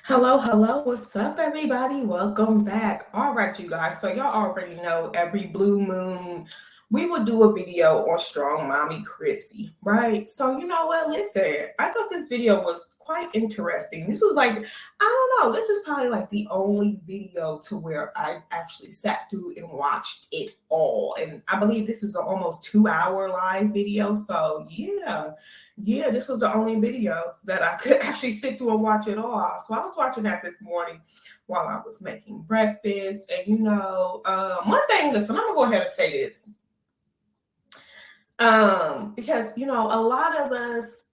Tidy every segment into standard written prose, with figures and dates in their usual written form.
Hello, what's up, everybody? Welcome back. All right, you guys. So, y'all already know every blue moon we will do a video on Strong Mommy Chrissy, right? So, you know what? Listen, I thought this video was quite interesting. This was like, I don't know, this is probably like the only video to where I actually sat through and watched it all. And I believe this is an almost 2 hour live video. So, yeah, this was the only video that I could actually sit through and watch it all. So I was watching that this morning while I was making breakfast. And one thing, listen, I'm gonna go ahead and say this. Because a lot of us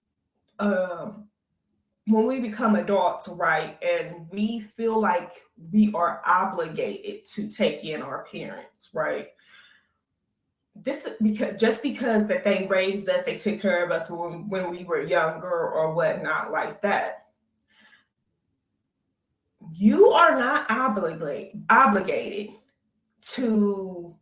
when we become adults, right, and we feel like we are obligated to take in our parents, right? This is because that they raised us, they took care of us when we were younger or whatnot like that. You are not obligated to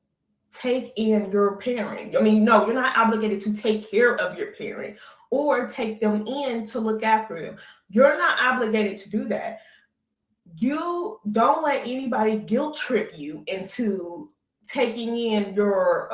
take in your parent. I mean, no, you're not obligated to take care of your parent or take them in to look after them. You're not obligated to do that. You don't let anybody guilt trip you into taking in your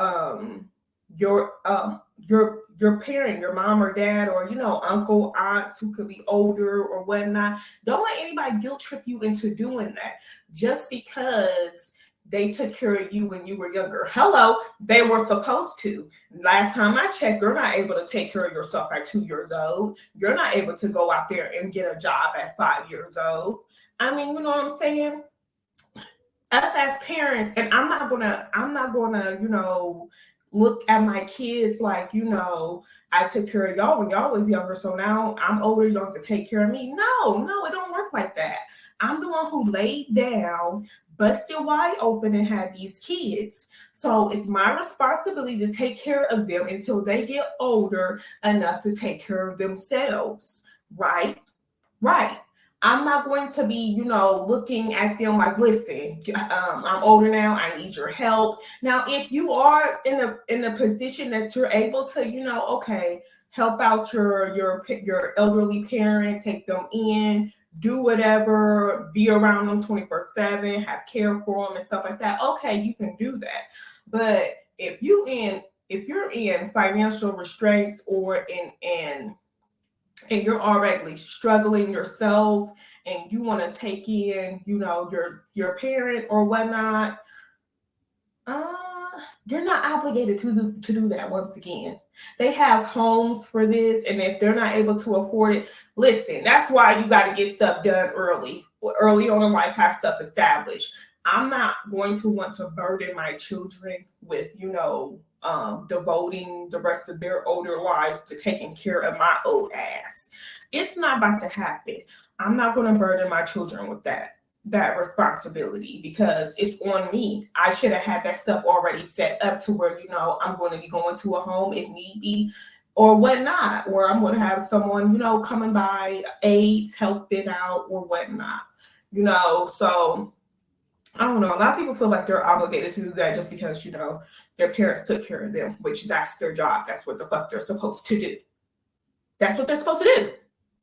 parent, your mom or dad, or uncle, aunts who could be older or whatnot. Don't let anybody guilt trip you into doing that just because they took care of you when you were younger. Hello, they were supposed to. Last time I checked, you're not able to take care of yourself at 2 years old. You're not able to go out there and get a job at 5 years old. I mean, you know what I'm saying? Us as parents, and I'm not gonna, look at my kids like, I took care of y'all when y'all was younger, so now I'm older, y'all have to take care of me. No, it don't work like that. I'm the one who laid down, busted wide open, and had these kids. So it's my responsibility to take care of them until they get older enough to take care of themselves. Right? Right. I'm not going to be, looking at them like, listen, I'm older now. I need your help. Now, if you are in a position that you're able to, okay, help out your elderly parent, take them in, do whatever, be around them 24/7, have care for them and stuff like that. Okay, you can do that. But if you're in financial restraints or and you're already struggling yourself and you want to take in, your parent or whatnot, uh, you're not obligated to do that. Once again, they have homes for this, and if they're not able to afford it, listen, that's why you got to get stuff done early on in life, have stuff established. I'm not going to want to burden my children with, devoting the rest of their older lives to taking care of my old ass. It's not about to happen. I'm not going to burden my children with that responsibility because it's on me. I should have had that stuff already set up to where, I'm going to be going to a home if need be or whatnot, or I'm going to have someone, coming by, aides, helping out or whatnot, so I don't know. A lot of people feel like they're obligated to do that just because, their parents took care of them, which that's their job. That's what the fuck they're supposed to do. That's what they're supposed to do.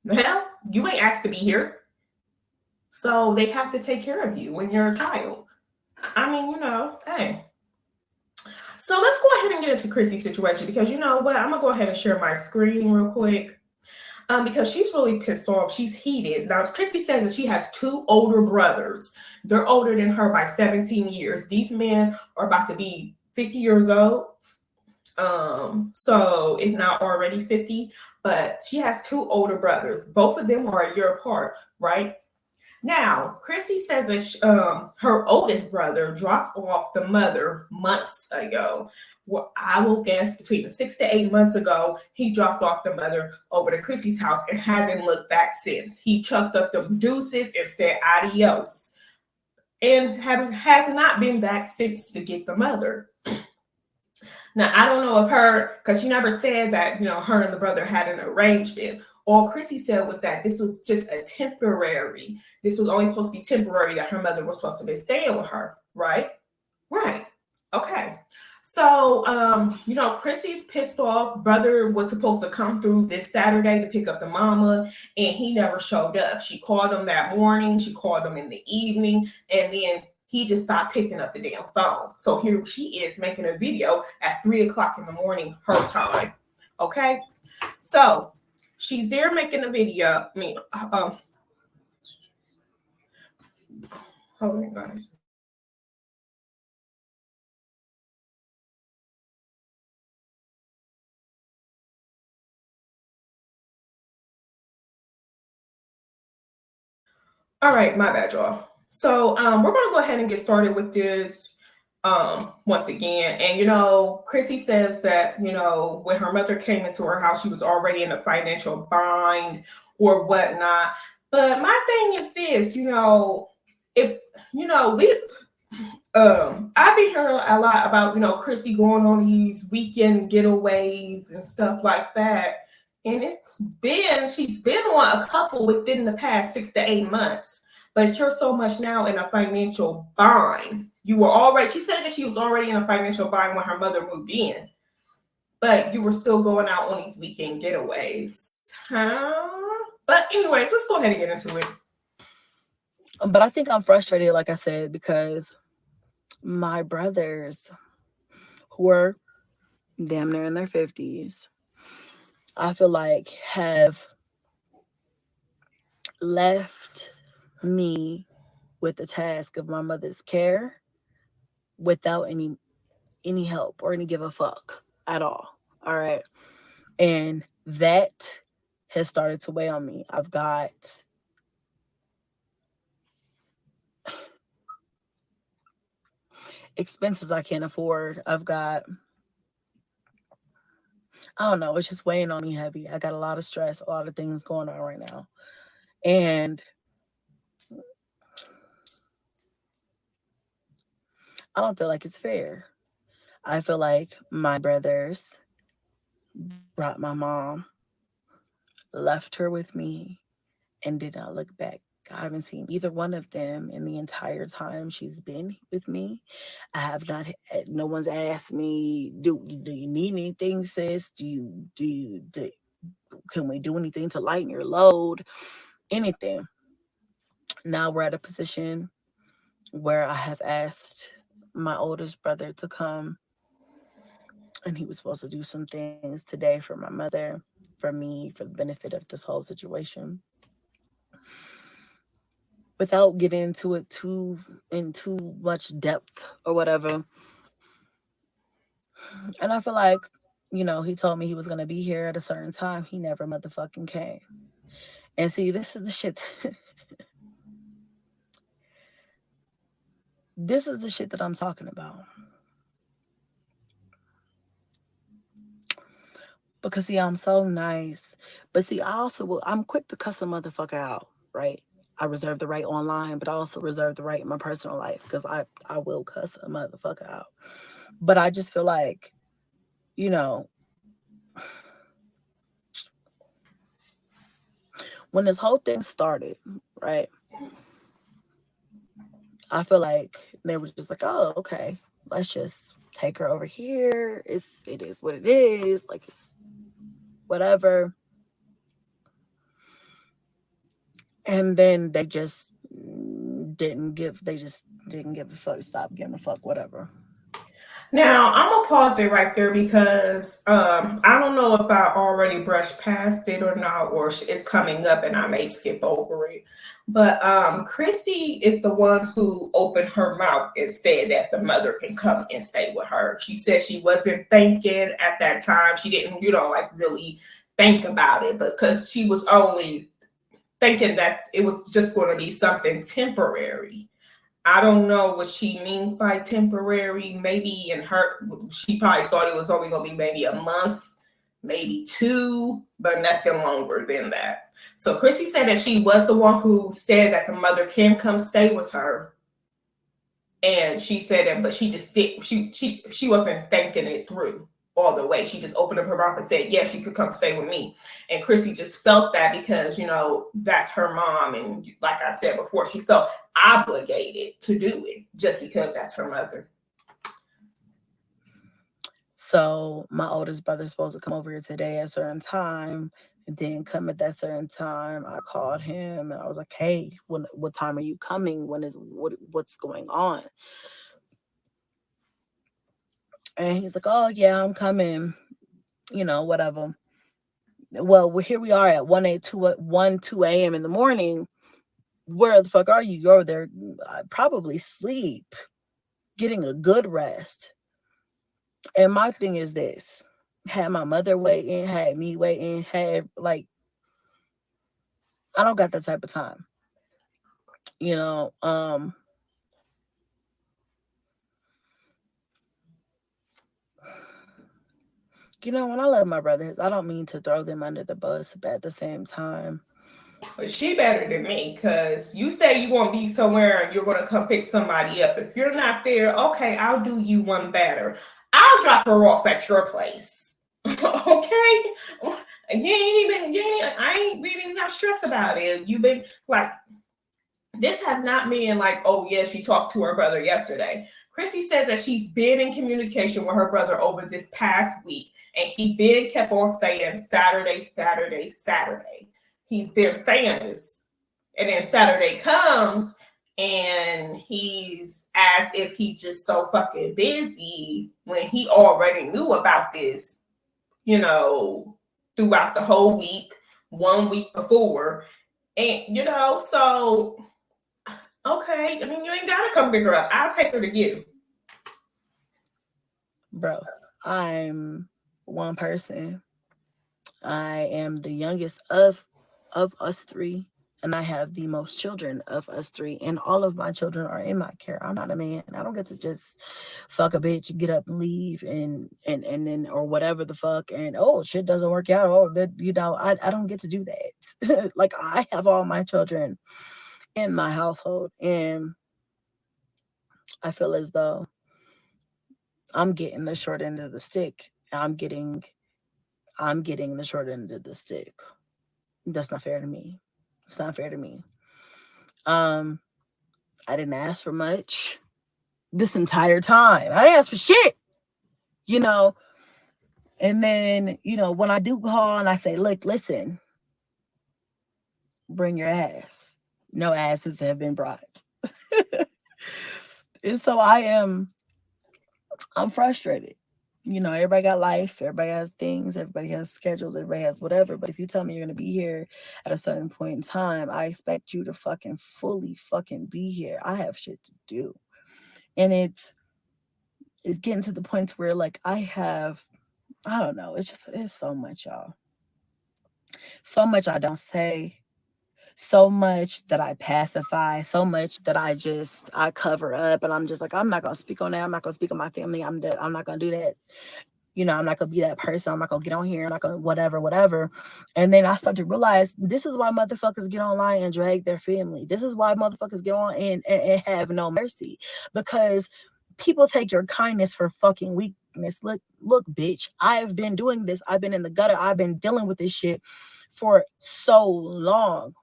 The hell? You ain't asked to be here. So they have to take care of you when you're a child. I mean, hey. So let's go ahead and get into Chrissy's situation because you know what? I'm going to go ahead and share my screen real quick. Because she's really pissed off. She's heated. Now, Chrissy says that she has two older brothers. They're older than her by 17 years. These men are about to be 50 years old. So if not already 50, but she has two older brothers. Both of them are a year apart, right? Now, Chrissy says that her oldest brother dropped off the mother months ago. Well, I will guess between 6 to 8 months ago, he dropped off the mother over to Chrissy's house and hasn't looked back since. He chucked up the deuces and said adios and has not been back since to get the mother. Now, I don't know if because she never said that, her and the brother had an arrangement. All Chrissy said was that this was just a temporary. This was only supposed to be temporary, that her mother was supposed to be staying with her, right? Right. Okay. So, Chrissy's pissed off. Brother was supposed to come through this Saturday to pick up the mama, and he never showed up. She called him that morning. She called him in the evening, and then he just stopped picking up the damn phone. So here she is making a video at 3 o'clock in the morning, her time. Okay, so she's there making a video. Hold on, guys. All right, my bad, y'all. So we're gonna go ahead and get started with this once again. And Chrissy says that when her mother came into her house, she was already in a financial bind or whatnot. But my thing is this, if we I've been hearing a lot about Chrissy going on these weekend getaways and stuff like that. And she's been on a couple within the past 6 to 8 months, but you're so much now in a financial bind. She said that she was already in a financial bind when her mother moved in, but you were still going out on these weekend getaways. Huh? But anyways, let's go ahead and get into it. But I think I'm frustrated, like I said, because my brothers, who are damn near in their 50s, I feel like have left me with the task of my mother's care without any help or any give a fuck at all. All right. And that has started to weigh on me. I've got expenses I can't afford. I don't know, it's just weighing on me heavy. I got a lot of stress, a lot of things going on right now. And I don't feel like it's fair. I feel like my brothers brought my mom, left her with me, and did not look back. I haven't seen either one of them in the entire time she's been with me. I have not. No one's asked me, "Do you need anything, sis? Can we do anything to lighten your load? Anything?" Now we're at a position where I have asked my oldest brother to come, and he was supposed to do some things today for my mother, for me, for the benefit of this whole situation. Without getting into it too much depth or whatever. And I feel like, he told me he was gonna be here at a certain time. He never motherfucking came. And see, this is the shit. This is the shit that I'm talking about. Because see, I'm so nice. But see, I'm quick to cuss a motherfucker out, right? I reserve the right online, but I also reserve the right in my personal life because I will cuss a motherfucker out. But I just feel like, you know, when this whole thing started, right? I feel like they were just like, oh, okay, let's just take her over here. It is what it is. Like it's whatever. And then they just didn't give a fuck, stop giving a fuck, whatever. Now I'm gonna pause it right there because I don't know if I already brushed past it or not, or it's coming up and I may skip over it. But Chrissy is the one who opened her mouth and said that the mother can come and stay with her. She said she wasn't thinking at that time. She didn't, like really think about it because she was only thinking that it was just going to be something temporary. I don't know what she means by temporary. Maybe she probably thought it was only going to be maybe a month, maybe two, but nothing longer than that. So Chrissy said that she was the one who said that the mother can come stay with her. And she said that, but she just did, she wasn't thinking it through all the way. She just opened up her mouth and said, yes, you could come stay with me. And Chrissy just felt that because, that's her mom. And like I said before, she felt obligated to do it just because that's her mother. So my oldest brother's supposed to come over here today at a certain time, and then come at that certain time. I called him and I was like, "Hey, what time are you coming? What's going on?" And he's like, "Oh yeah, I'm coming. Whatever." Well, here we are at 2 a.m. in the morning. Where the fuck are you? You're there, probably sleep, getting a good rest. And my thing is this: had my mother waiting, had me waiting, had like I don't got that type of time. You know, um, when I love my brothers, I don't mean to throw them under the bus, but at the same time, But she better than me because you say you want to be somewhere and you're going to come pick somebody up. If you're not there, okay, I'll do you one better. I'll drop her off at your place. Okay? I ain't really not stressed about it. You've been like, this has not been like, oh, yeah, she talked to her brother yesterday. Chrissy says that she's been in communication with her brother over this past week, and he been kept on saying Saturday, Saturday, Saturday. He's been saying this. And then Saturday comes, and he's asked if he's just so fucking busy when he already knew about this, throughout the whole week, 1 week before. And, so okay, I mean, you ain't gotta come pick her up. I'll take her to you. bro, I'm one person. I am the youngest of us three, and I have the most children of us three, and all of my children are in my care. I'm not a man. I don't get to just fuck a bitch, get up and leave, and then or whatever the fuck, and oh shit doesn't work out. Oh, that I don't get to do that. Like I have all my children in my household, and I feel as though I'm getting the short end of the stick. I'm getting the short end of the stick. That's not fair to me. It's not fair to me. Um, I didn't ask for much this entire time. I didn't ask for shit, you know. And then, when I do call and I say, look, listen, bring your ass. No asses have been brought. And so I'm frustrated. Everybody got life, everybody has things, everybody has schedules, everybody has whatever. But if you tell me you're gonna be here at a certain point in time, I expect you to fucking fully fucking be here. I have shit to do. And it's getting to the point where like I don't know, it's so much, y'all. So much I don't say, so much that I pacify, so much that I cover up, and I'm just like, I'm not gonna speak on that. I'm not gonna speak on my family. I'm not gonna do that. I'm not gonna be that person. I'm not gonna get on here. I'm not gonna whatever. And then I start to realize this is why motherfuckers get online and drag their family. This is why motherfuckers get on and have no mercy, because people take your kindness for fucking weakness. Look, bitch. I've been doing this. I've been in the gutter. I've been dealing with this shit for so long,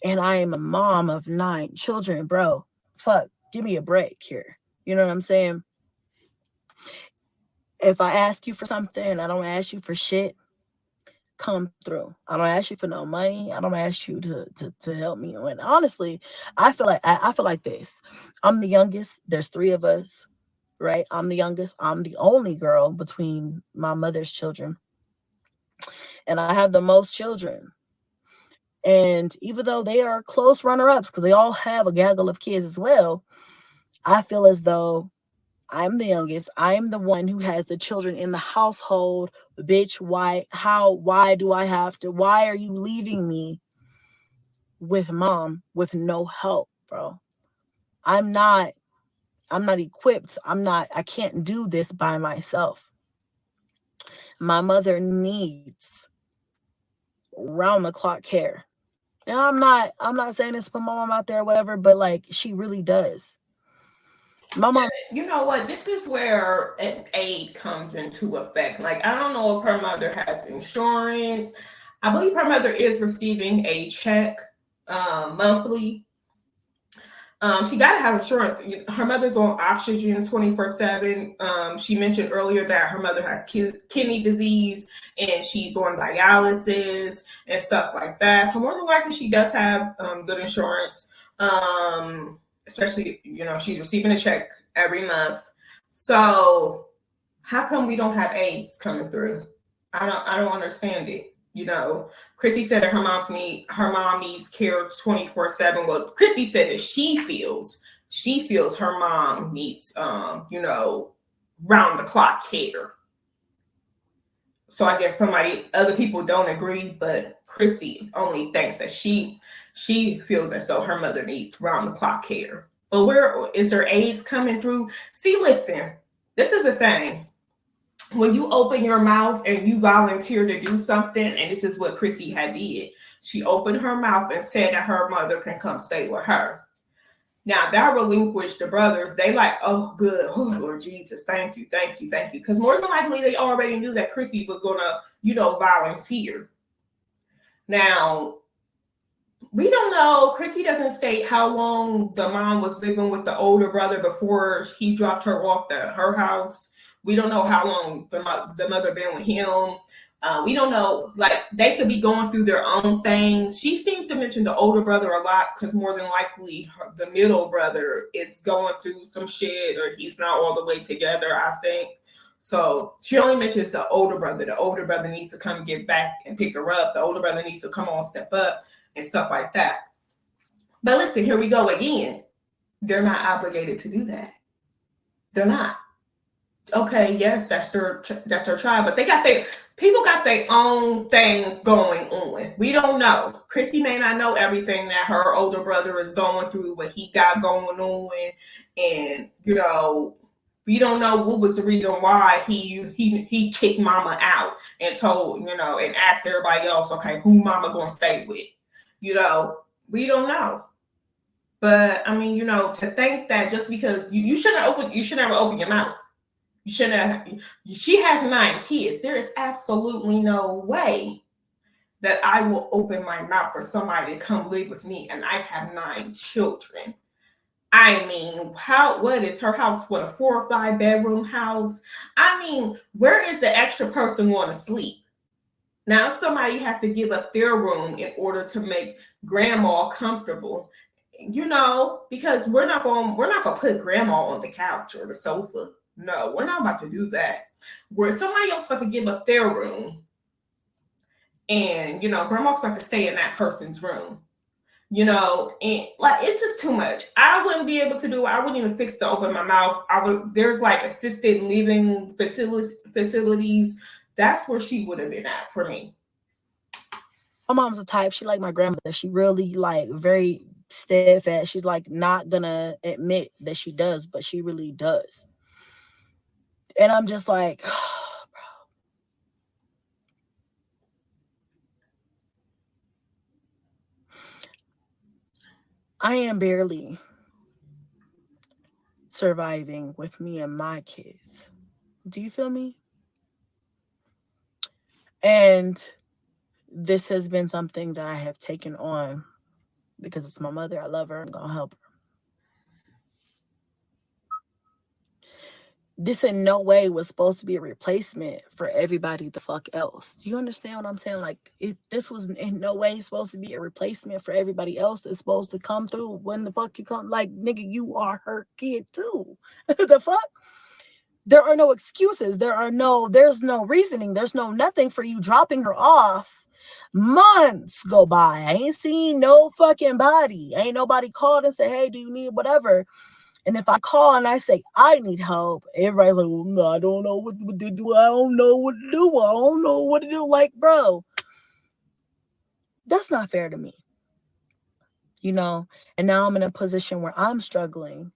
and I am a mom of 9 children, bro. Fuck, give me a break here. You know what I'm saying? If I ask you for something, I don't ask you for shit, come through. I don't ask you for no money. I don't ask you to help me. And honestly, I feel like this. I'm the youngest. There's 3 of us, right? I'm the youngest. I'm the only girl between my mother's children. And I have the most children. And even though they are close runner-ups, because they all have a gaggle of kids as well, I feel as though I'm the youngest. I'm the one who has the children in the household. Bitch, why do I have to? Why are you leaving me with mom with no help, bro? I'm not equipped. I can't do this by myself. My mother needs round the clock care. And I'm not saying this to put my mom out there or whatever, but like she really does. My mom. You know what? This is where an aid comes into effect. Like, I don't know if her mother has insurance. I believe her mother is receiving a check monthly. She got to have insurance. Her mother's on oxygen 24/7. She mentioned earlier that her mother has kidney disease and she's on dialysis and stuff like that. So more than likely, she does have good insurance. Especially, she's receiving a check every month. So how come we don't have AIDS coming through? I don't understand it. Chrissy said that her mom needs care 24/7. Well, Chrissy said that she feels her mom needs round the clock care. So I guess other people don't agree, but Chrissy only thinks that she feels as though her mother needs round the clock care. But where is there AIDS coming through? See, listen, this is the thing. When you open your mouth and you volunteer to do something, and this is what Chrissy had did, she opened her mouth and said that her mother can come stay with her. Now that relinquished the brothers. They like, oh good, oh Lord Jesus, thank you, thank you, thank you. Because more than likely they already knew that Chrissy was gonna, volunteer. Now we don't know. Chrissy doesn't state how long the mom was living with the older brother before he dropped her off at her house. We don't know how long the mother been with him. We don't know. Like, they could be going through their own things. She seems to mention the older brother a lot because more than likely the middle brother is going through some shit or he's not all the way together, I think. So she only mentions the older brother. The older brother needs to come get back and pick her up. The older brother needs to come on, step up and stuff like that. But listen, here we go again. They're not obligated to do that. They're not. Okay, yes, that's their child, but people got their own things going on. We don't know. Chrissy may not know everything that her older brother is going through, what he got going on, and we don't know what was the reason why he kicked mama out and told and asked everybody else, okay, who mama gonna stay with? We don't know. But I mean, to think that just because you should never open your mouth. You shouldn't have. She has 9 kids. There is absolutely no way that I will open my mouth for somebody to come live with me, and I have 9 children. I mean, what is her house? What, a 4 or 5 bedroom house? I mean, where is the extra person going to sleep? Now somebody has to give up their room in order to make grandma comfortable. Because we're not gonna put grandma on the couch or the sofa. No, we're not about to do that. Where somebody else got to give up their room, and grandma's got to stay in that person's room. And like, it's just too much. I wouldn't be able to do it. I wouldn't even fix to open my mouth. There's like assisted living facilities. That's where she would have been at for me. My mom's the type, she like my grandmother. She really like very steadfast. She's like not gonna admit that she does, but she really does. And I'm just like, I am barely surviving with me and my kids. Do you feel me? And this has been something that I have taken on because it's my mother. I love her. I'm going to help her. This in no way was supposed to be a replacement for everybody the fuck else. Do you understand what I'm saying? Like, this was in no way supposed to be a replacement for everybody else that's supposed to come through when the fuck you come. Like, nigga, you are her kid too. The fuck? There are no excuses. There's no reasoning. There's no nothing for you dropping her off. Months go by. I ain't seen no fucking body. Ain't nobody called and said, hey, do you need whatever? And if I call and I say I need help, everybody's like, well, no, I don't know what to do. I don't know what to do. I don't know what to do. Like, bro, that's not fair to me. And now I'm in a position where I'm struggling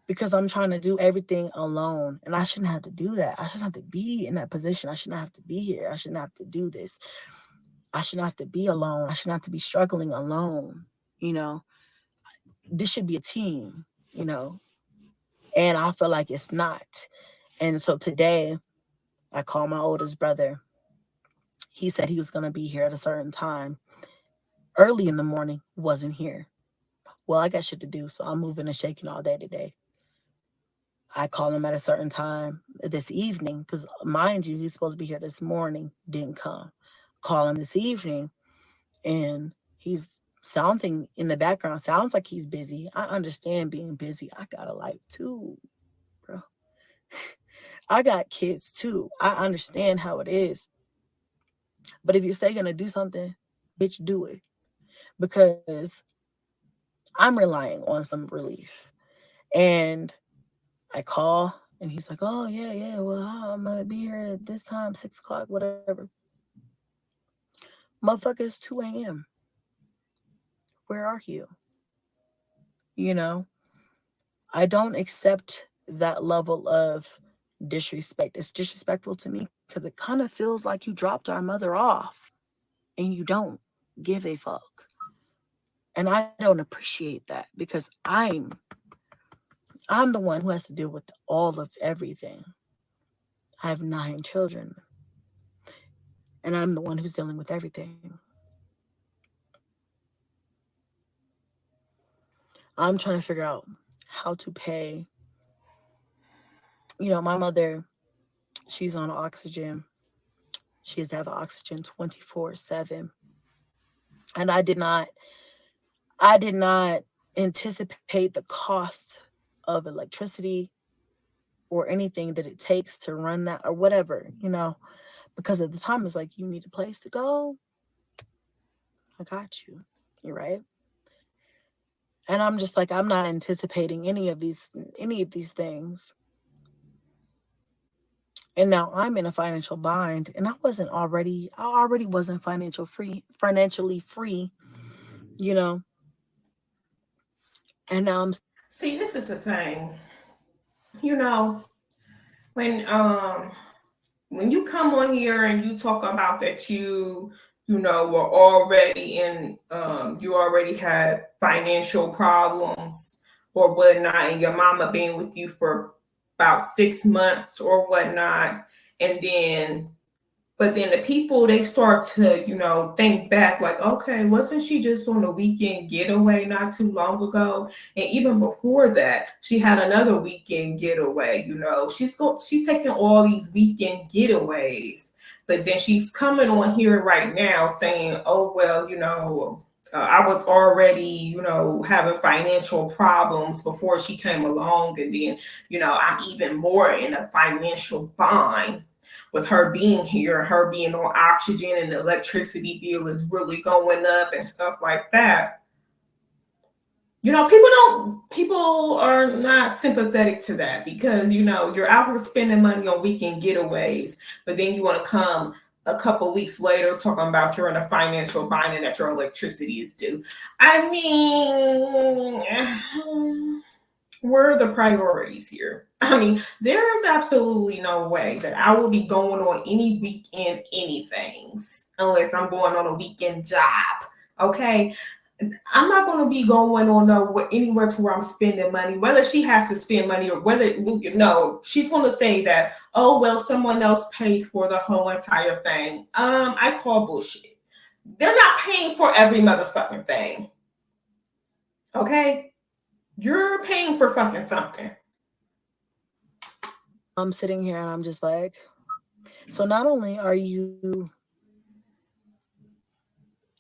because I'm trying to do everything alone. And I shouldn't have to do that. I shouldn't have to be in that position. I shouldn't have to be here. I shouldn't have to do this. I shouldn't have to be alone. I shouldn't have to be struggling alone. This should be a team, and I feel like it's not. And so today I called my oldest brother. He said he was going to be here at a certain time. Early in the morning, wasn't here. Well, I got shit to do, so I'm moving and shaking all day today. I call him at a certain time this evening because, mind you, he's supposed to be here this morning. Didn't come. Call him this evening, and he's sounding in the background. Sounds like he's busy. I understand being busy. I got a life too, bro. I got kids too. I understand how it is. But if you say you're gonna do something, bitch, do it because I'm relying on some relief. And I call and he's like, oh, yeah, yeah, well, I'm going to be here at this time, 6 o'clock, whatever. Motherfucker, it's 2 a.m. Where are you? You know, I don't accept that level of disrespect. It's disrespectful to me because it kind of feels like you dropped our mother off and you don't give a fuck. And I don't appreciate that because I'm the one who has to deal with all of everything. I have 9 children and I'm the one who's dealing with everything. I'm trying to figure out how to pay. My mother, she's on oxygen. She has to have oxygen 24/7. And I did not anticipate the cost of electricity or anything that it takes to run that or whatever. Because at the time it's like you need a place to go. I got you. You're right. And I'm just like I'm not anticipating any of these things. And now I'm in a financial bind and I already wasn't financially free, you know. And now I'm See, this is the thing. You know, when when you come on here and you talk about that were already in you already had financial problems or whatnot, and your mama being with you for about 6 months or whatnot, and then but then the people they start to, think back like, okay, wasn't she just on a weekend getaway not too long ago? And even before that, she had another weekend getaway. She's taking all these weekend getaways, but then she's coming on here right now saying, oh well, I was already, having financial problems before she came along, and then, I'm even more in a financial bind with her being here, her being on oxygen, and the electricity bill is really going up and stuff like that. People are not sympathetic to that because you're out for spending money on weekend getaways, but then you want to come a couple weeks later talking about you're in a financial bind and that your electricity is due. I mean, where are the priorities here? I mean, there is absolutely no way that I will be going on any weekend anything unless I'm going on a weekend job. Okay. I'm not going to be going on anywhere to where I'm spending money, whether she has to spend money or whether, she's going to say that, oh, well, someone else paid for the whole entire thing. I call bullshit. They're not paying for every motherfucking thing. Okay. You're paying for fucking something. I'm sitting here and I'm just like, so not only are you,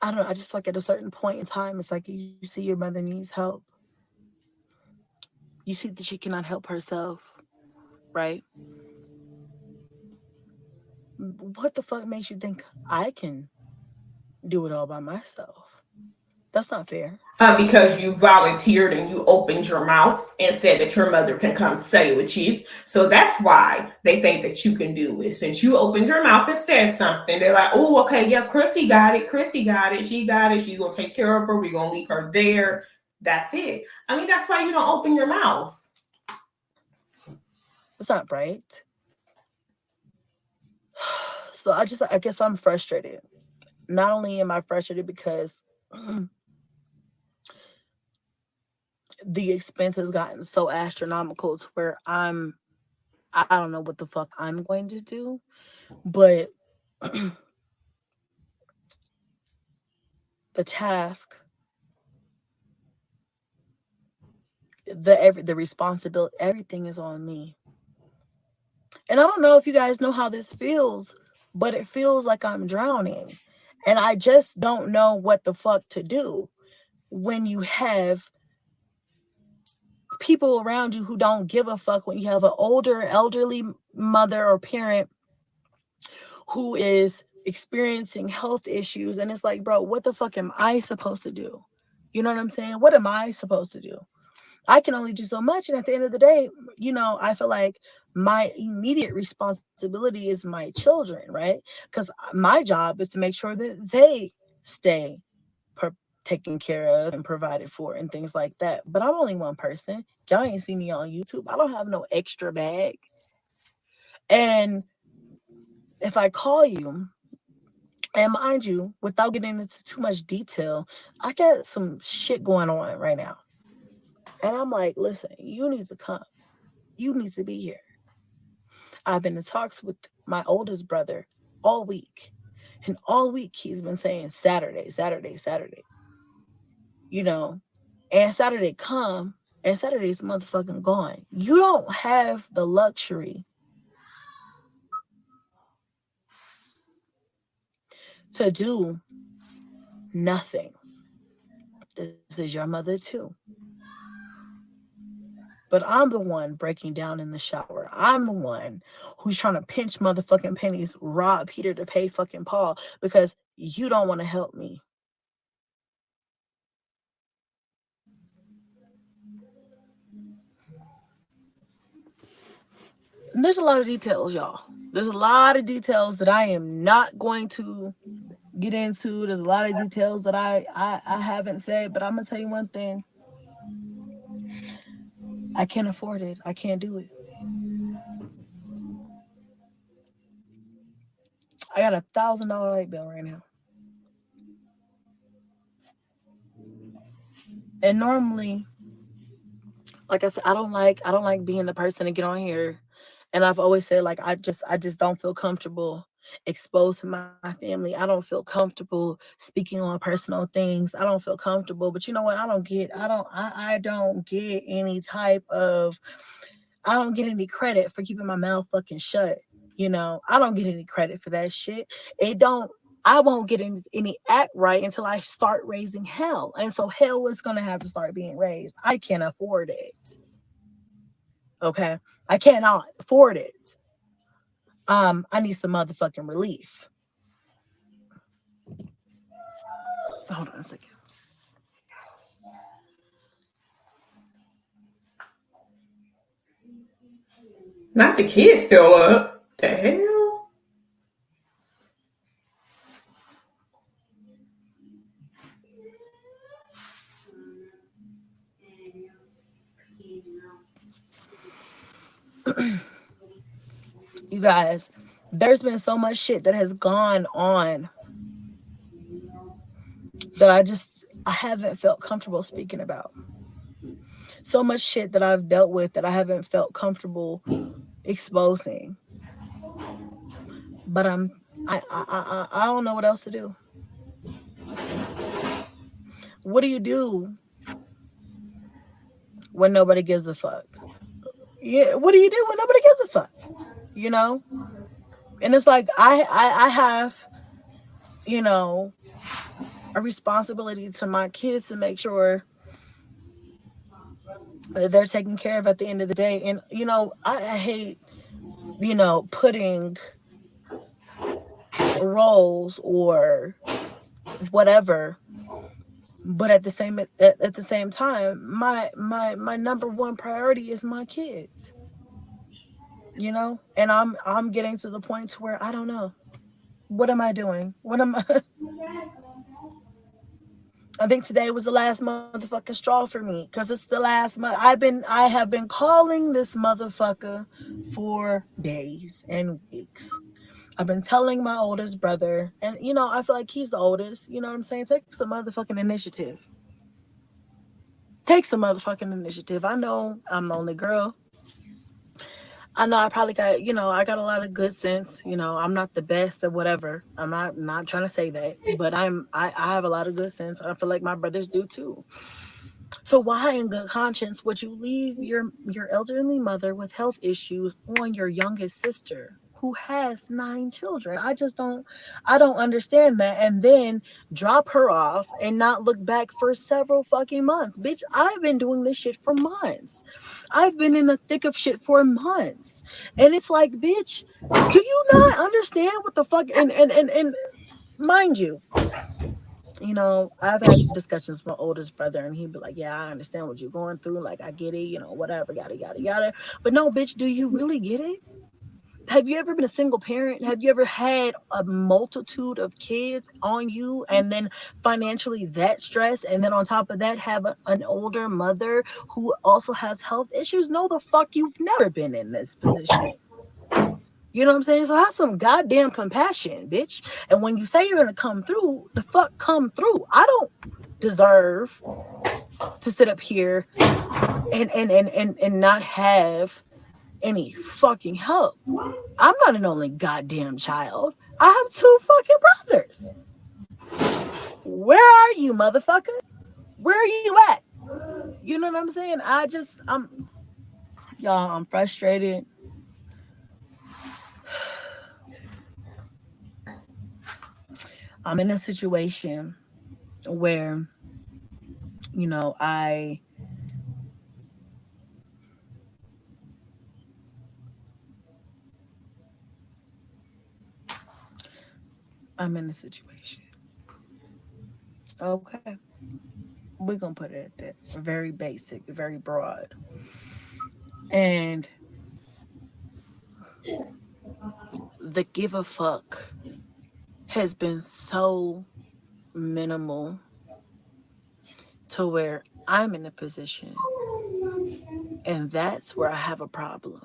I don't know, I just feel like at a certain point in time, it's like you see your mother needs help. You see that she cannot help herself, right? What the fuck makes you think I can do it all by myself? That's not fair. Because you volunteered and you opened your mouth and said that your mother can come stay with you. So that's why they think that you can do it. Since you opened your mouth and said something, they're like, oh, okay, yeah, Chrissy got it. Chrissy got it. She got it. She's going to take care of her. We're going to leave her there. That's it. I mean, that's why you don't open your mouth. It's not right. So I guess I'm frustrated. Not only am I frustrated because the expense has gotten so astronomical to where I don't know what the fuck I'm going to do, but the task the responsibility, everything is on me. And I don't know if you guys know how this feels, but it feels like I'm drowning. And I just don't know what the fuck to do when you have people around you who don't give a fuck, when you have an older elderly mother or parent who is experiencing health issues, and it's like, bro, what the fuck am I supposed to do? You know what I'm saying? What am I supposed to do? I can only do so much, and at the end of the day, I feel like my immediate responsibility is my children, right? Because my job is to make sure that they stay taken care of and provided for and things like that. But I'm only one person. Y'all ain't see me on YouTube. I don't have no extra bag. And if I call you, and mind you, without getting into too much detail, I got some shit going on right now. And I'm like, listen, you need to come. You need to be here. I've been in talks with my oldest brother all week. And all week he's been saying Saturday, Saturday, Saturday. You know, and Saturday come and Saturday's motherfucking gone. You don't have the luxury to do nothing. This is your mother too. But I'm the one breaking down in the shower. I'm the one who's trying to pinch motherfucking pennies, rob Peter to pay fucking Paul because you don't want to help me. And there's a lot of details, y'all. There's a lot of details that I am not going to get into. There's a lot of details that I haven't said, but I'm gonna tell you one thing. I can't afford it. I can't do it. I got $1,000 light bill right now. And normally, like I said, I don't like being the person to get on here. And I've always said, like, I just don't feel comfortable exposing my family. I don't feel comfortable speaking on personal things. I don't feel comfortable. But you know what? I don't get any type of, I don't get any credit for keeping my mouth fucking shut. I don't get any credit for that shit. It don't I won't get any act right until I start raising hell. And so hell is gonna have to start being raised. I can't afford it. Okay. I cannot afford it. I need some motherfucking relief. Hold on a second. Not the kids still up. The hell? You guys, there's been so much shit that has gone on that I haven't felt comfortable speaking about. So much shit that I've dealt with that I haven't felt comfortable exposing. But I don't know what else to do. What do you do when nobody gives a fuck? Yeah, what do you do when nobody gives a fuck? You know? And it's like I have, you know, a responsibility to my kids to make sure that they're taken care of at the end of the day. And I hate, putting roles or whatever, but at the same time, my number one priority is my kids. And I'm getting to the point to where I don't know, what am I doing? What am I? I think today was the last motherfucking straw for me, because it's the last month. I have been calling this motherfucker for days and weeks. I've been telling my oldest brother, and I feel like he's the oldest. You know what I'm saying? Take some motherfucking initiative. Take some motherfucking initiative. I know I'm the only girl. I know I probably got, I got a lot of good sense. I'm not the best or whatever. I'm not trying to say that, but I have a lot of good sense. I feel like my brothers do too. So why in good conscience would you leave your elderly mother with health issues on your youngest sister who has 9 children? I don't understand that. And then drop her off and not look back for several fucking months. Bitch, I've been doing this shit for months. I've been in the thick of shit for months. And it's like, bitch, do you not understand what the fuck? And mind you, I've had discussions with my oldest brother, and he'd be like, "Yeah, I understand what you're going through. Like, I get it. Whatever, yada yada yada." But no, bitch, do you really get it? Have you ever been a single parent? Have you ever had a multitude of kids on you, and then financially that stress, and then on top of that, have an older mother who also has health issues? No, the fuck, you've never been in this position. You know what I'm saying? So have some goddamn compassion, bitch. And when you say you're gonna come through, the fuck come through. I don't deserve to sit up here and not have any fucking help. I'm not an only goddamn child. I have 2 fucking brothers. Where are you, motherfucker? Where are you at? You know what I'm saying? I'm frustrated. I'm in a situation where, you know, I I'm in a situation. Okay. We're gonna put it at that. Very basic, very broad. And the give a fuck has been so minimal to where I'm in a position, and that's where I have a problem.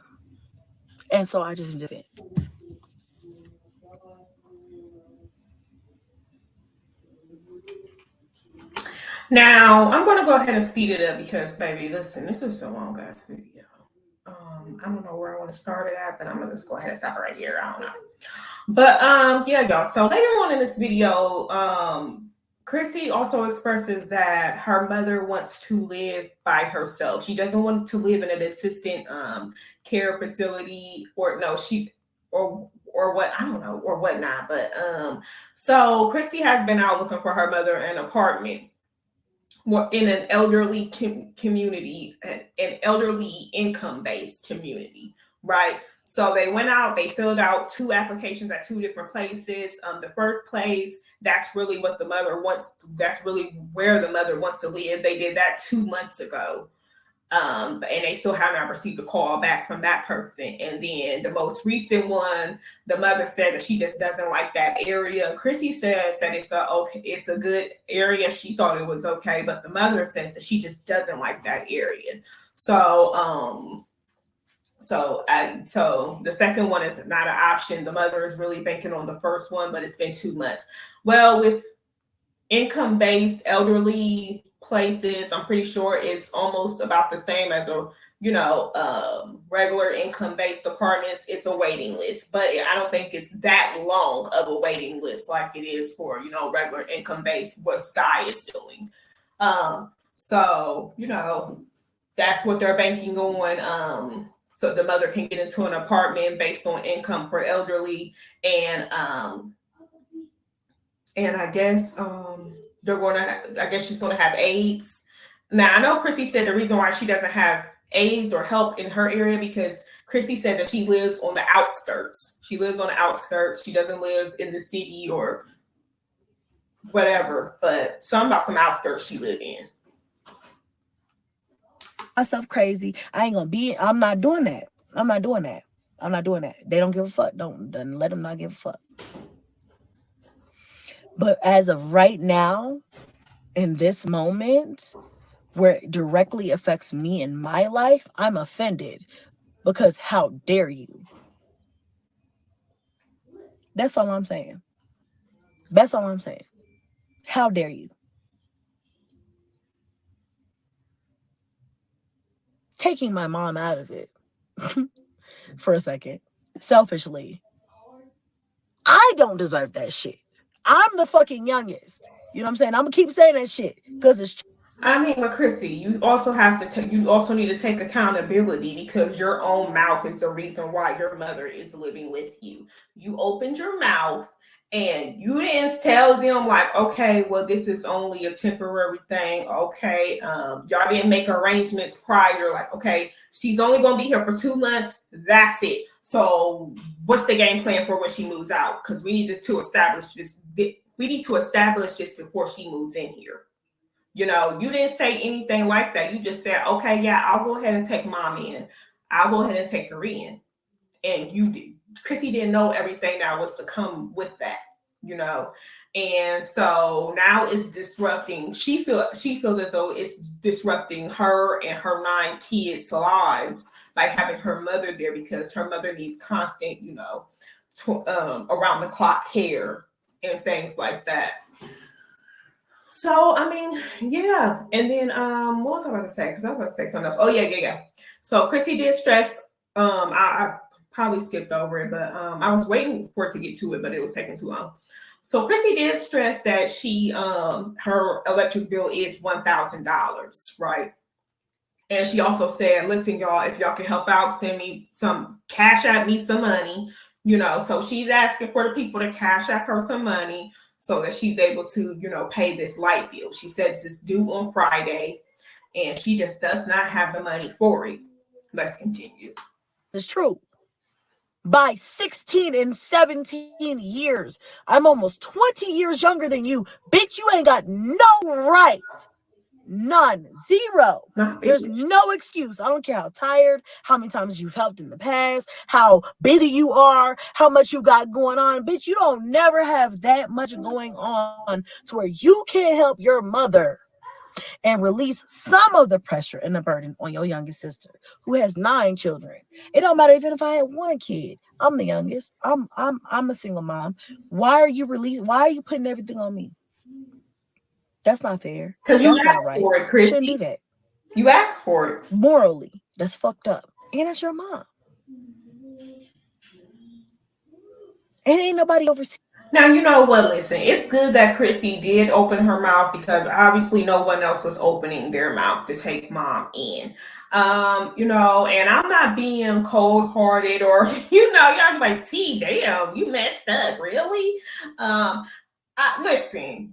And so I just need to vent. Now I'm gonna go ahead and speed it up because, baby, listen, this is a long ass video. I don't know where I want to start it at, but I'm gonna just go ahead and stop it right here. I don't know. But yeah, y'all. So later on in this video, Chrissy also expresses that her mother wants to live by herself. She doesn't want to live in an assistant care facility, or no, she or what, I don't know, or whatnot. But so Chrissy has been out looking for her mother an apartment in an elderly community, an elderly income based community, right? So they went out, they filled out 2 applications at 2 different places. The first place, that's really what the mother wants, that's really where the mother wants to live. They did that 2 months ago. And they still have not received a call back from that person. And then the most recent one, the mother said that she just doesn't like that area. Chrissy says that it's a good area. She thought it was okay, but the mother says that she just doesn't like that area. So so the second one is not an option. The mother is really banking on the first one, but it's been 2 months. Well, with income-based elderly places, I'm pretty sure it's almost about the same as a regular income-based apartments. It's a waiting list, but I don't think it's that long of a waiting list like it is for regular income-based, what Sky is doing. So that's what they're banking on. So the mother can get into an apartment based on income for elderly, and I guess I guess she's gonna have aides. Now I know Chrissy said the reason why she doesn't have aides or help in her area because Chrissy said that she lives on the outskirts. She lives on the outskirts. She doesn't live in the city or whatever, but something about some outskirts she live in. Myself crazy. I'm not doing that. I'm not doing that. I'm not doing that. They don't give a fuck. Don't let them not give a fuck. But as of right now, in this moment, where it directly affects me in my life, I'm offended because how dare you? That's all I'm saying. That's all I'm saying. How dare you? Taking my mom out of it for a second, selfishly, I don't deserve that shit. I'm the fucking youngest. You know what I'm saying? I'm gonna keep saying that shit because it's true. I mean, but Chrissy, you also have to you also need to take accountability because your own mouth is the reason why your mother is living with you. You opened your mouth and you didn't tell them like, okay, well, this is only a temporary thing. Okay, y'all didn't make arrangements prior. Like, okay, she's only gonna be here for 2 months. That's it. So, what's the game plan for when she moves out? Because we need to establish this. We need to establish this before she moves in here. You didn't say anything like that. You just said, okay, yeah, I'll go ahead and take mom in. I'll go ahead and take her in. And Chrissy didn't know everything that was to come with that, you know. And so now it's disrupting. She feels as though it's disrupting her and her 9 kids' lives by having her mother there because her mother needs constant, around the clock care and things like that. So I mean, yeah. And then what was I about to say? Because I was about to say something else. Oh yeah. So Chrissy did stress. I probably skipped over it, but I was waiting for it to get to it, but it was taking too long. So Chrissy did stress that she her electric bill is $1,000, right? And she also said, listen, y'all, if y'all can help out, send me some cash at me some money, So she's asking for the people to cash out her some money so that she's able to, pay this light bill. She says it's due on Friday and she just does not have the money for it. Let's continue. It's true. By 16 and 17 years, I'm almost 20 years younger than you. Bitch, you ain't got no right. None. Zero. There's no excuse. I don't care how tired, how many times you've helped in the past, how busy you are, how much you got going on. Bitch, you don't never have that much going on to where you can't help your mother and release some of the pressure and the burden on your youngest sister who has 9 children. It don't matter even if I had 1 kid. I'm the youngest. I'm a single mom. Why are you putting everything on me? That's not fair. Because you That's not asked right. for it, Chrissy. Shouldn't do that. You asked for it. Morally, that's fucked up. And that's your mom. And ain't nobody overseas. Now, you know what? Listen, it's good that Chrissy did open her mouth because obviously no one else was opening their mouth to take mom in. And I'm not being cold hearted or, y'all like, see, damn, you messed up, really? Listen,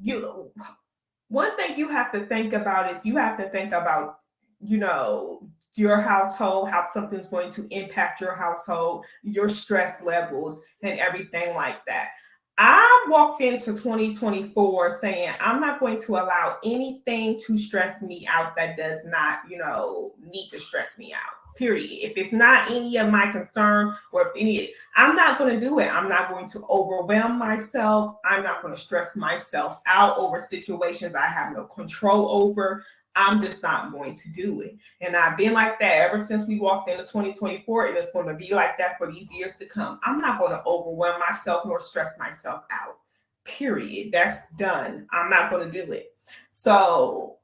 one thing you have to think about is you have to think about, your household, how something's going to impact your household, your stress levels, and everything like that. I walked into 2024 saying I'm not going to allow anything to stress me out that does not, need to stress me out. Period. If it's not any of my concern or if any, I'm not going to do it. I'm not going to overwhelm myself. I'm not going to stress myself out over situations I have no control over. I'm just not going to do it. And I've been like that ever since we walked into 2024, and it's going to be like that for these years to come. I'm not going to overwhelm myself nor stress myself out. Period. That's done. I'm not going to do it. So,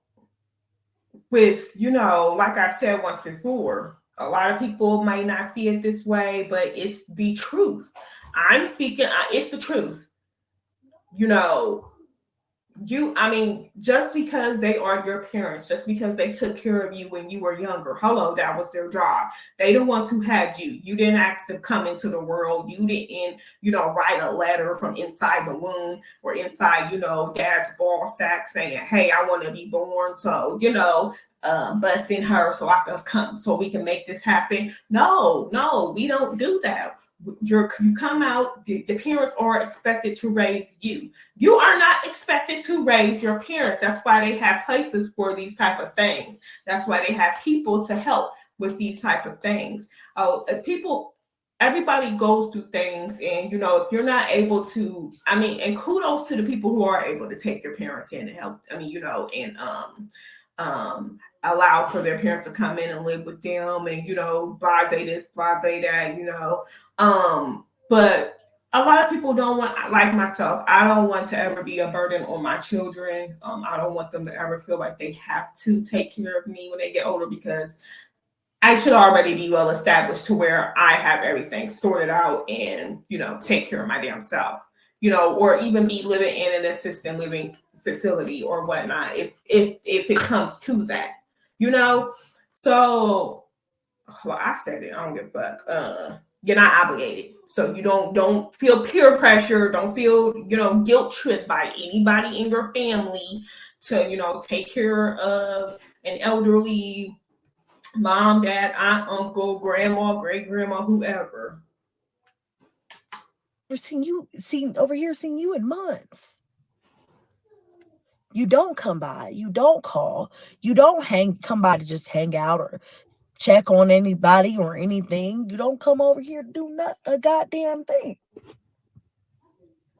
with, like I said once before, a lot of people might not see it this way, but it's the truth. I'm speaking, it's the truth. Just because they are your parents, just because they took care of you when you were younger, hello, that was their job. They the ones who had you. You didn't ask to come into the world. You didn't, write a letter from inside the womb or inside, dad's ball sack saying, hey, I want to be born. So, busting her so I can come, so we can make this happen. No, we don't do that. You come out, the parents are expected to raise you. You are not expected to raise your parents. That's why they have places for these type of things. That's why they have people to help with these type of things. Everybody goes through things, and if you're not able to, and kudos to the people who are able to take their parents in and help. Allow for their parents to come in and live with them, and blase this, blase that, but a lot of people don't want, like myself, I don't want to ever be a burden on my children. I don't want them to ever feel like they have to take care of me when they get older, because I should already be well established to where I have everything sorted out and, take care of my damn self, or even be living in an assisted living facility or whatnot, if it comes to that, you know. So, well, I said it. I don't give a fuck. You're not obligated, so you don't feel peer pressure. Don't feel guilt tripped by anybody in your family to take care of an elderly mom, dad, aunt, uncle, grandma, great grandma, whoever. Never seen over here, seen you in months. You don't come by, you don't call, you don't come by to just hang out or check on anybody or anything. You don't come over here to do not a goddamn thing.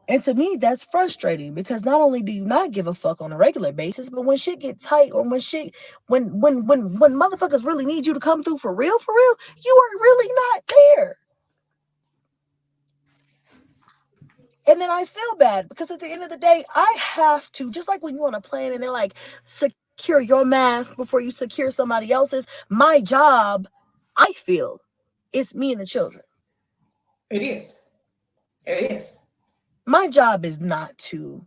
And to me, that's frustrating because not only do you not give a fuck on a regular basis, but when shit get tight or when motherfuckers really need you to come through for real, you are really not there. And then I feel bad because at the end of the day, I have to, just like when you're on a plane and they're like, secure your mask before you secure somebody else's. My job, I feel, is me and the children. It is. It is. My job is not to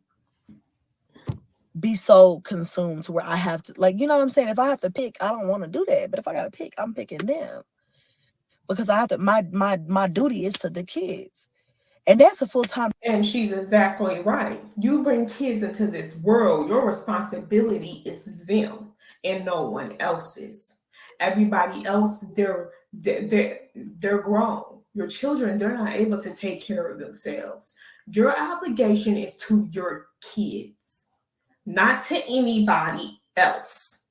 be so consumed to where I have to, like, you know what I'm saying? If I have to pick, I don't want to do that. But if I got to pick, I'm picking them because I have to. My duty is to the kids, and that's a full time. And she's exactly right. You bring kids into this world, your responsibility is them and no one else's. Everybody else, they're grown. Your children, they're not able to take care of themselves. Your obligation is to your kids, not to anybody else.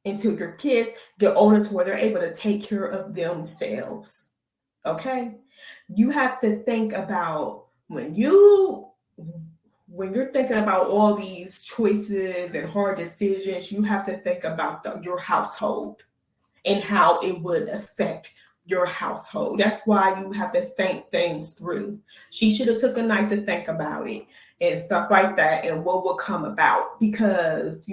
Until your kids get older to where they're able to take care of themselves. Okay? You have to think about when you're thinking about all these choices and hard decisions, you have to think about your household and how it would affect your household. That's why you have to think things through. She should have took a night to think about it and stuff like that and what will come about because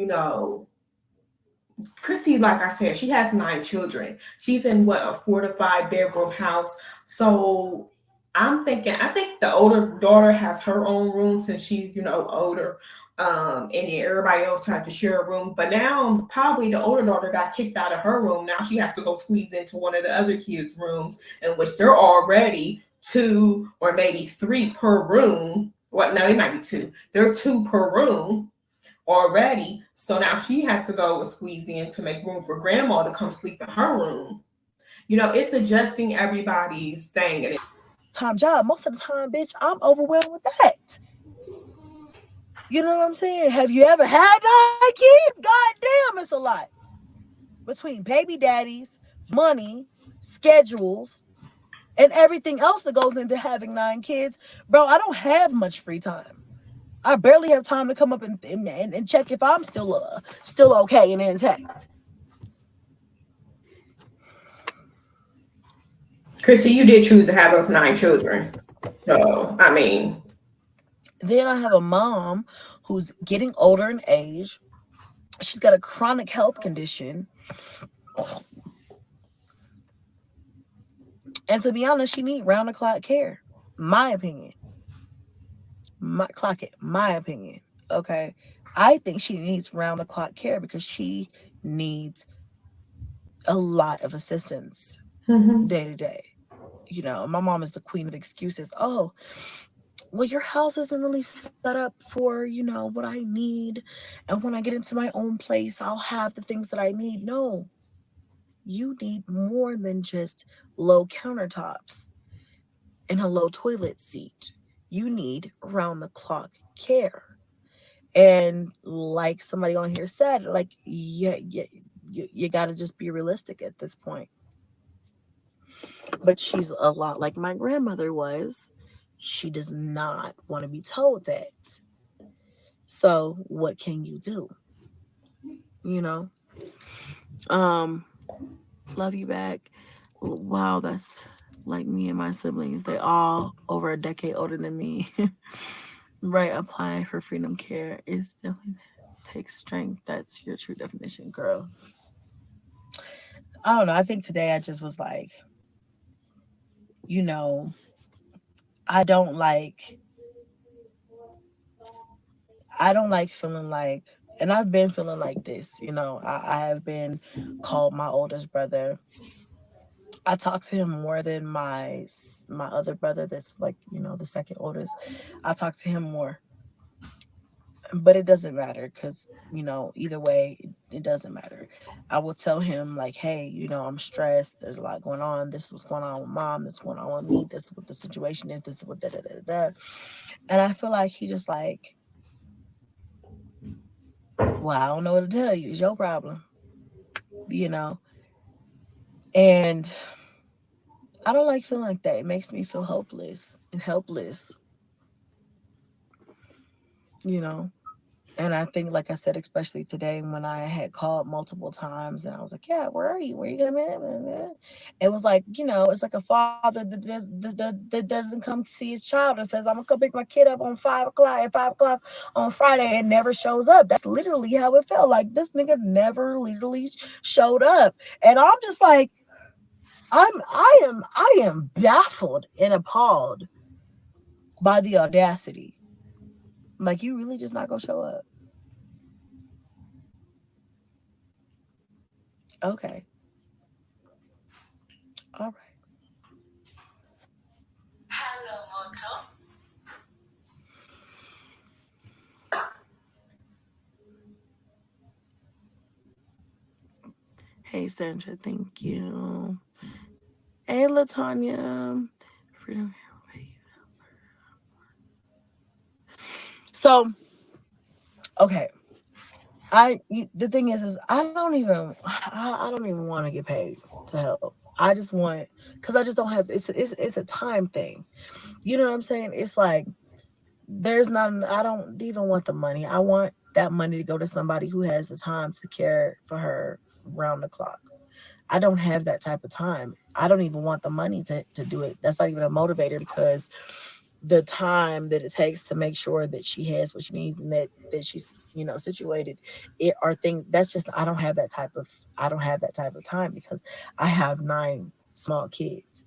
Chrissy, like I said, she has 9 children. She's in what, a 4 to 5 bedroom house. So I think the older daughter has her own room since she's, older. And then everybody else had to share a room. But now probably the older daughter got kicked out of her room. Now she has to go squeeze into one of the other kids' rooms, in which they're already 2 or maybe 3 per room. What? No, it might be 2. They're 2 per room already. So now she has to go and squeeze in to make room for grandma to come sleep in her room. It's adjusting everybody's thing. And Time job. Most of the time, bitch, I'm overwhelmed with that. You know what I'm saying? Have you ever had 9 kids? God damn, it's a lot. Between baby daddies, money, schedules, and everything else that goes into having 9 kids, bro, I don't have much free time. I barely have time to come up and check if I'm still okay and intact. Chrissy, you did choose to have those 9 children. So, I mean, Then I have a mom who's getting older in age. She's got a chronic health condition. And to be honest, she needs round the clock care. My opinion. My opinion. Okay. I think she needs round the clock care because she needs a lot of assistance day to day. My mom is the queen of excuses. Oh, well, your house isn't really set up for, what I need. And when I get into my own place, I'll have the things that I need. No, you need more than just low countertops and a low toilet seat. You need round the clock care. And like somebody on here said, like, you got to just be realistic at this point. But she's a lot like my grandmother was. She does not want to be told that. So what can you do? You know? Love you back. Wow, that's like me and my siblings. They all over a decade older than me. Right, applying for freedom care is definitely takes strength. That's your true definition, girl. I don't know. I think today I just was like, you know, I don't like I don't like feeling like, and I've been feeling like this, you know, I have been called my oldest brother. I talk to him more than my other brother that's like, you know, the second oldest. I talk to him more, but it doesn't matter because, you know, either way, it doesn't matter. I will tell him like, hey, you know, I'm stressed. There's a lot going on. This is what's going on with mom. This is going on with me. This is what the situation is. This is what da da da da. And I feel like he just like, well, I don't know what to tell you. It's your problem, you know. And I don't like feeling like that. It makes me feel hopeless and helpless, you know. And I think, like I said, especially today when I had called multiple times and I was like, yeah, where are you? Where you coming in? It was like, you know, it's like a father that doesn't come see his child and says, I'm going to come pick my kid up on 5 o'clock at 5 o'clock on Friday and never shows up. That's literally how it felt. Like this nigga never literally showed up. And I'm just like, I am baffled and appalled by the audacity. Like you really just not gonna show up. Okay. All right. Hey Sandra, thank you. Hey Latanya. Freedom. So okay. The thing is I don't even want to get paid to help. I just want because I just don't have it's a time thing. You know what I'm saying? It's like there's not I don't even want the money. I want that money to go to somebody who has the time to care for her round the clock. I don't have that type of time. I don't even want the money to do it. That's not even a motivator because the time that it takes to make sure that she has what she needs and that she's, you know, situated it are things that's just I don't have that type of time because I have 9 small kids.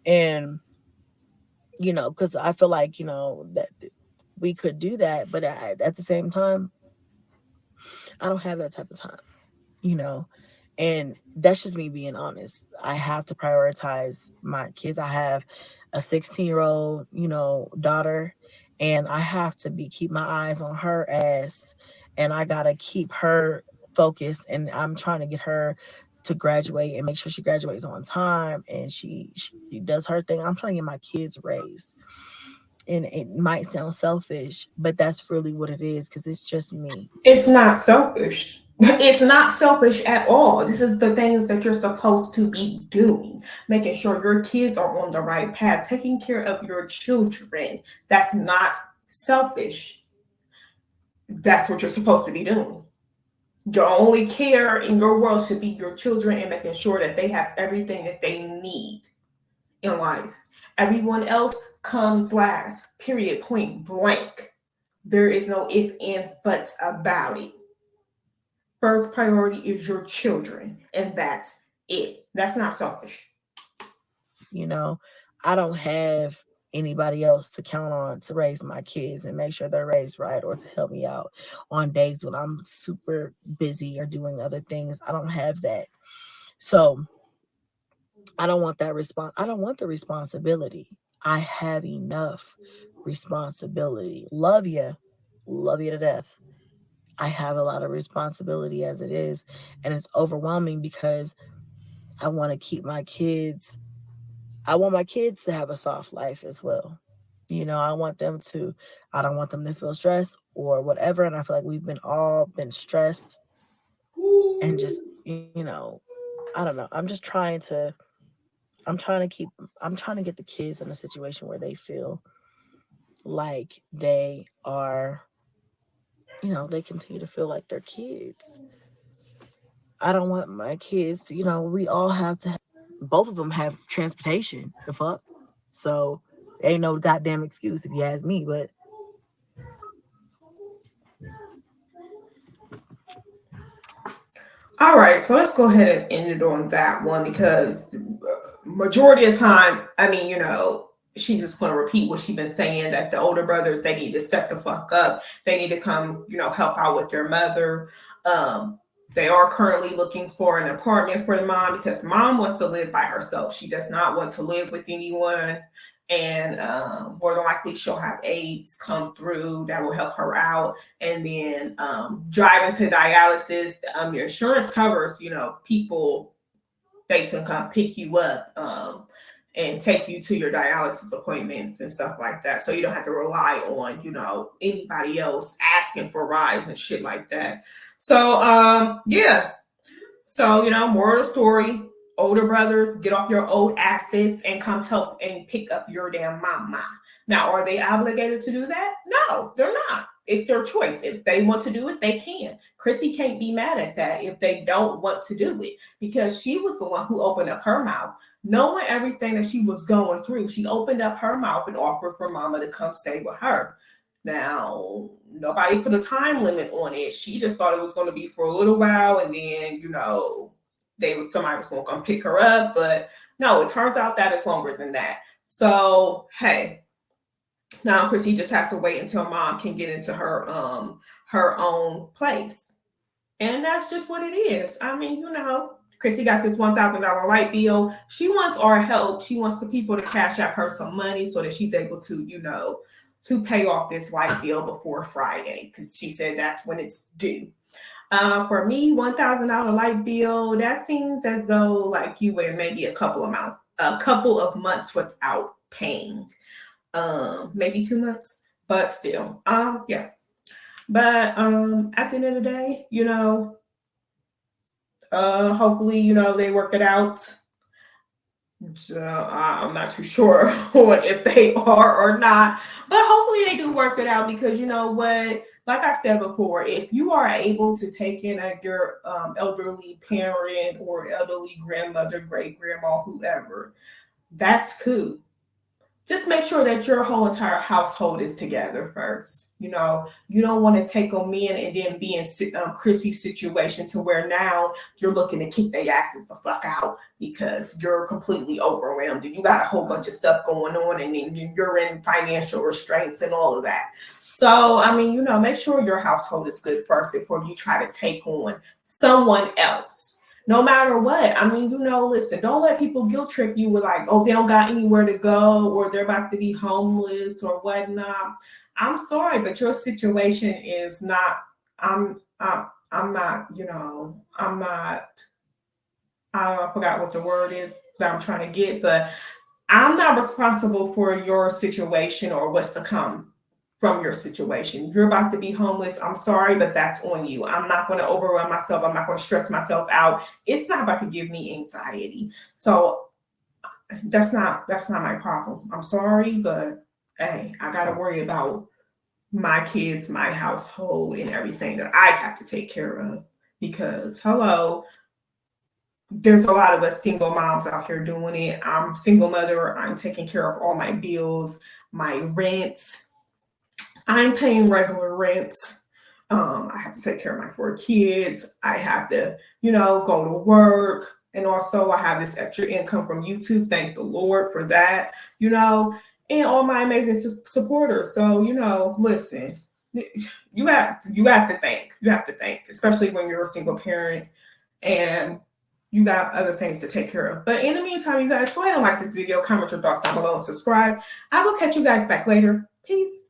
And you know, because I feel like, you know, that we could do that, but at the same time, I don't have that type of time, you know, and that's just me being honest. I have to prioritize my kids. I have a 16-year-old, you know, daughter, and I have to be keep my eyes on her ass, and I gotta keep her focused. And I'm trying to get her to graduate and make sure she graduates on time, and she does her thing. I'm trying to get my kids raised, and it might sound selfish, but that's really what it is because it's just me. It's not selfish. It's not selfish at all. This is the things that you're supposed to be doing, making sure your kids are on the right path, taking care of your children. That's not selfish. That's what you're supposed to be doing. Your only care in your world should be your children and making sure that they have everything that they need in life. Everyone else comes last, period, point blank. There is no ifs, ands, buts about it. First priority is your children, and that's it. That's not selfish. You know, I don't have anybody else to count on to raise my kids and make sure they're raised right or to help me out on days when I'm super busy or doing other things. I don't have that. So I don't want that I don't want the responsibility. I have enough responsibility. Love you to death. I have a lot of responsibility as it is, and it's overwhelming because I want to keep my kids I want my kids to have a soft life as well. You know, I don't want them to feel stressed or whatever. And I feel like we've been all been stressed and just, you know, I don't know. I'm trying to keep, I'm trying to get the kids in a situation where they feel like they are, you know, they continue to feel like they're kids. I don't want my kids to, you know, we all have to, both of them have transportation. The fuck? So ain't no goddamn excuse if you ask me, but All right, so let's go ahead and end it on that one because majority of the time, I mean, you know, she's just going to repeat what she's been saying, that the older brothers, they need to step the fuck up. They need to come, help out with their mother. Um, they are currently looking for an apartment for the mom because mom wants to live by herself. She does not want to live with anyone. And more than likely, she'll have aides come through that will help her out. And then driving to dialysis, your insurance covers, people, they can come pick you up and take you to your dialysis appointments and stuff like that. So you don't have to rely on, anybody else asking for rides and shit like that. So, yeah. So, moral of the story, older brothers, get off your old asses and come help and pick up your damn mama. Now, are they obligated to do that? No, they're not. It's their choice. If they want to do it, they can. Chrissy can't be mad at that if they don't want to do it, because she was the one who opened up her mouth. Knowing everything that she was going through, she opened up her mouth and offered for mama to come stay with her. Now, nobody put a time limit on it. She just thought it was going to be for a little while, and then, somebody was going to come pick her up. But no, it turns out that it's longer than that. So, hey, now Chrissy just has to wait until mom can get into her own place. And that's just what it is. I mean, Chrissy got this $1,000 light bill. She wants our help. She wants the people to cash out her some money so that she's able to, to pay off this light bill before Friday, because she said that's when it's due. For me, $1,000 light bill, that seems as though like you went maybe a couple of months without paying. Maybe 2 months, but still, yeah. But at the end of the day, hopefully, they work it out. I'm not too sure if they are or not, but hopefully they do work it out, because you know what? Like I said before, if you are able to take in your elderly parent or elderly grandmother, great grandma, whoever, that's cool. Just make sure that your whole entire household is together first. You don't want to take them in and then be in Chrissy's situation to where now you're looking to kick their asses the fuck out because you're completely overwhelmed and you got a whole bunch of stuff going on, and then you're in financial restraints and all of that. So, I mean, make sure your household is good first before you try to take on someone else. No matter what. I mean, listen, don't let people guilt trip you with like, oh, they don't got anywhere to go or they're about to be homeless or whatnot. I'm sorry, but your situation is not, I'm not, I'm not, I forgot what the word is that I'm trying to get, but I'm not responsible for your situation or what's to come from your situation. You're about to be homeless. I'm sorry, but that's on you. I'm not going to overwhelm myself. I'm not going to stress myself out. It's not about to give me anxiety. So that's not my problem. I'm sorry, but hey, I got to worry about my kids, my household, and everything that I have to take care of, because hello, there's a lot of us single moms out here doing it. I'm a single mother. I'm taking care of all my bills, my rent. I'm paying regular rent. I have to take care of my 4 kids. I have to, go to work. And also I have this extra income from YouTube. Thank the Lord for that, and all my amazing supporters. So, listen, you have to think, especially when you're a single parent and you got other things to take care of. But in the meantime, you guys, go ahead and like this video, comment your thoughts down below, and subscribe. I will catch you guys back later. Peace.